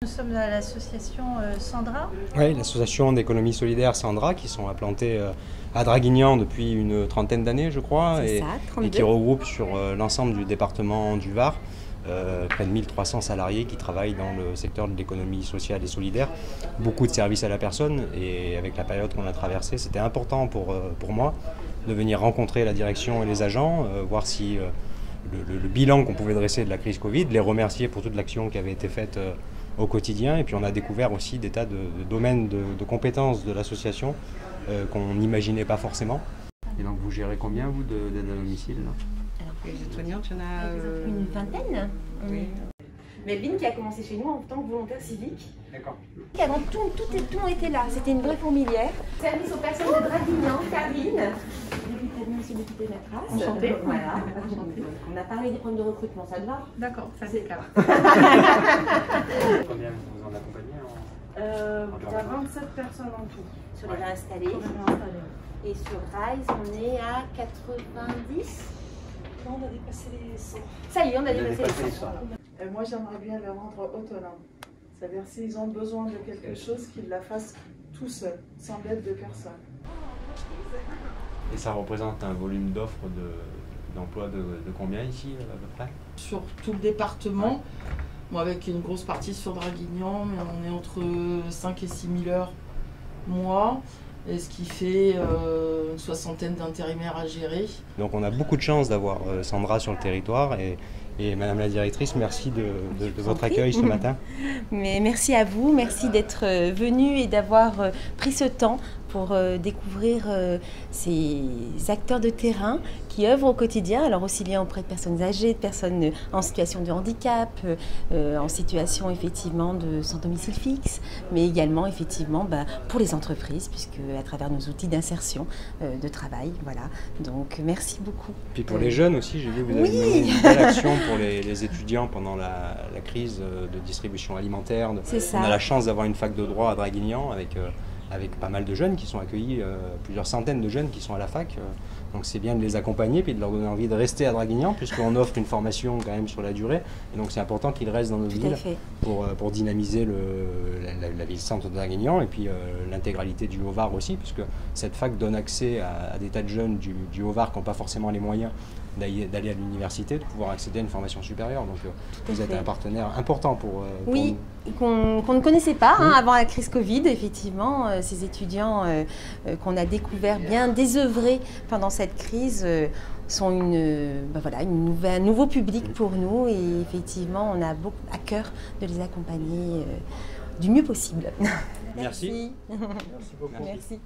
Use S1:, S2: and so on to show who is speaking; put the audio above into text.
S1: Nous sommes à l'association Sandra.
S2: Oui, l'association d'économie solidaire Sandra, qui sont implantées à Draguignan depuis une trentaine d'années, je crois, et qui regroupe sur l'ensemble du département du Var près de 1300 salariés qui travaillent dans le secteur de l'économie sociale et solidaire. Beaucoup de services à la personne, et avec la période qu'on a traversée, c'était important pour moi de venir rencontrer la direction et les agents, voir si le bilan qu'on pouvait dresser de la crise Covid, les remercier pour toute l'action qui avait été faite au quotidien. Et puis on a découvert aussi des tas de domaines de compétences de l'association qu'on n'imaginait pas forcément. Et donc vous gérez combien, vous, d'aide à domicile là?
S3: Alors, les aides-soignantes, il y en a
S4: une vingtaine.
S3: Oui.
S4: Melvin qui a commencé chez nous en tant que volontaire civique.
S2: D'accord.
S4: Avant tout était là, c'était une vraie fourmilière. Service aux personnes de Draguignan, Karine. Merci de quitter la trace.
S1: Enchantée.
S4: Voilà, enchantée. On a parlé des problèmes de recrutement, ça te va?
S1: D'accord, ça c'est clair.
S2: Combien vous en accompagnez
S3: il y a 27 personnes en tout.
S4: Sur les réinstallés. Et sur Rise, on est à 90.
S3: Non, on a dépassé les 100.
S4: Ça y est, on a dépassé les 100.
S3: Et moi, j'aimerais bien les rendre autonomes. C'est-à-dire, s'ils ont besoin de quelque chose, qu'ils la fassent tout seuls, sans l'aide de personne.
S2: Et ça représente un volume d'offres d'emploi de combien ici, à peu près?
S5: Sur tout le département, bon, avec une grosse partie sur Draguignan, mais on est entre 5 et 6 000 heures mois, et ce qui fait une soixantaine d'intérimaires à gérer.
S2: Donc on a beaucoup de chance d'avoir Sandra sur le territoire, et Madame la directrice, merci de votre accueil ce matin.
S4: Mais merci à vous, merci d'être venu et d'avoir pris ce temps pour découvrir ces acteurs de terrain qui œuvrent au quotidien, alors aussi bien auprès de personnes âgées, de personnes en situation de handicap, en situation effectivement de sans domicile fixe, mais également effectivement pour les entreprises, puisque à travers nos outils d'insertion de travail, voilà. Donc merci beaucoup.
S2: Puis pour les jeunes aussi, j'ai vu que vous avez mené une belle action pour les étudiants pendant la crise de distribution alimentaire.
S4: C'est ça.
S2: On a la chance d'avoir une fac de droit à Draguignan avec pas mal de jeunes qui sont accueillis, plusieurs centaines de jeunes qui sont à la fac. Donc c'est bien de les accompagner et de leur donner envie de rester à Draguignan, puisqu'on offre une formation quand même sur la durée. Et donc c'est important qu'ils restent dans nos villes pour dynamiser la ville-centre de Draguignan, et puis l'intégralité du Haut-Var aussi, puisque cette fac donne accès à des tas de jeunes du Haut-Var qui n'ont pas forcément les moyens d'aller à l'université, de pouvoir accéder à une formation supérieure. Donc vous êtes un partenaire important pour
S4: oui, qu'on ne connaissait pas avant la crise Covid, effectivement. Ces étudiants qu'on a découvert bien désœuvrés pendant cette crise sont un nouveau public pour nous, et effectivement on a beaucoup à cœur de les accompagner du mieux possible.
S2: Merci.
S4: Merci beaucoup. Merci.